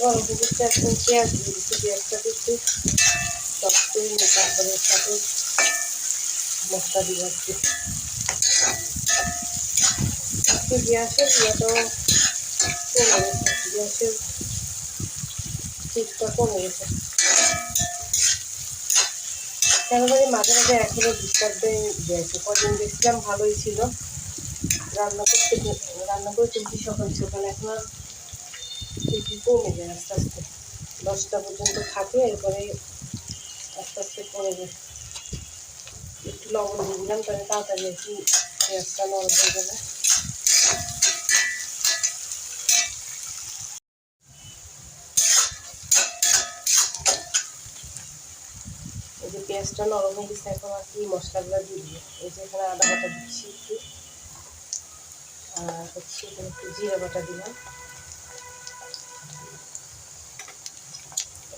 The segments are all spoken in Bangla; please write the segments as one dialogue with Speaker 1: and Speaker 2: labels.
Speaker 1: গরম হয়ে যাচ্ছে। এখন পেঁয়াজ দিয়ে দিচ্ছি, পেঁয়াজটাকে একটু সফট করে নিয়ে তারপরে সাথে মশলা দিব একটু। আজকে গ্যাসের ইয়েটাও কমে গেছে, গ্যাসের চিপটা কমে গেছে। কেন জানি মাঝে মাঝে এখনো ডিস্টার্ব দেয় গ্যাসে। কদিন দেখছিলাম ভালোই ছিল, রান্না করে তুলছি সকাল সকাল, এখন আর কমে যায় আস্তে আস্তে। 10টা পর্যন্ত থাকে, এরপরে আস্তে আস্তে কমে যায়। একটু লবণ দিয়ে দিলাম, তাহলে তাড়াতাড়ি একটু পেঁয়াজটা নরম হয়ে যাবে। এই যে পেঁয়াজটা নরম হয়ে গেছে, এখন আর কি মশলাগুলো দিয়ে দিব। এই যে এখানে আদা বাটা দিচ্ছি একটু, আর হচ্ছে এখানে একটু জিরা বাটা দিলাম,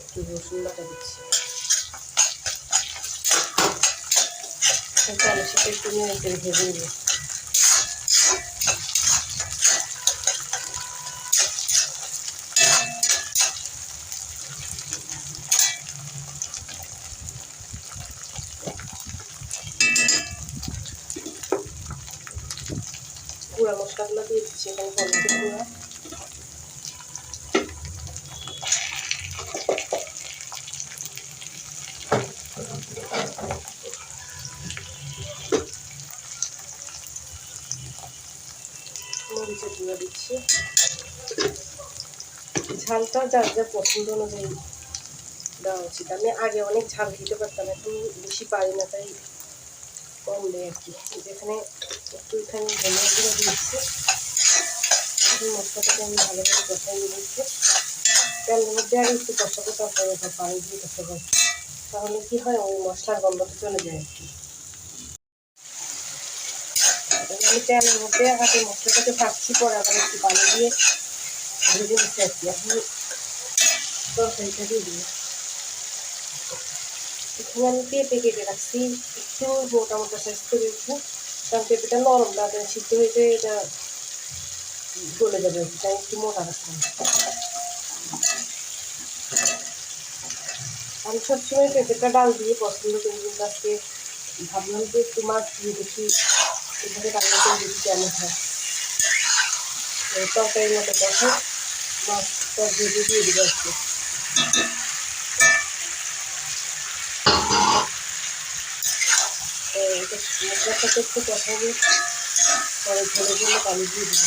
Speaker 1: একটু রসুন বাটা দিচ্ছি। তাহলে সেটা একটু নেড়ে করে ভেজে নেব। গুঁড়া মশলাগুলো দিয়ে দিচ্ছি, এখানে হলুদের গুঁড়া, মরিচের গুঁড়া দিচ্ছি। ঝালটা যার যা পছন্দ অনুযায়ী দেওয়া উচিত। আমি আগে অনেক ঝাল খেতে পারতাম, এখন বেশি পারি না, তাই কম দেয় আর কি। যেখানে একটু এখানে ধনিয়া গুঁড়ো দিচ্ছি। মশলাটাকে আমি ভালোভাবে কষাই দিচ্ছি। তেলের মধ্যে আগে একটু কষাবো, তারপরে পানি দিয়ে কষাবো, তাহলে কি হয় ওই মশলার গন্ধটা চলে যায় আর কি। আমি তেলের মধ্যে আগে মশলাটাকে ভাজছি, পরে আবার একটু পানি দিয়ে ভেজে দিচ্ছি আর কি। এখন তরকারিটা দিয়ে দিই। এখানে আমি পেঁপে কেটে রাখছি, একটু মোটা মোটা সাইজ করে উঠে, কারণ পেঁপেটা নরম, তাড়াতাড়ি সিদ্ধ হয়েছে, এটা গলে যাবে, তাই একটু মোটা রাখতাম। আমি সবসময় পেঁপেটা ডাল দিয়ে পছন্দ করি, কিন্তু আজকে ভাবলাম যে একটু মাছ দিয়ে বেশি এভাবে রান্না করে বেশি কেমন হয়। তরকারির মতো কষা মাছটা ভেজে দিয়ে দেবো আজকে। তো এটা মশলার সাথে একটু কষাবো, পরে ঝোলে ঝোলে পানি দিয়ে দেবো।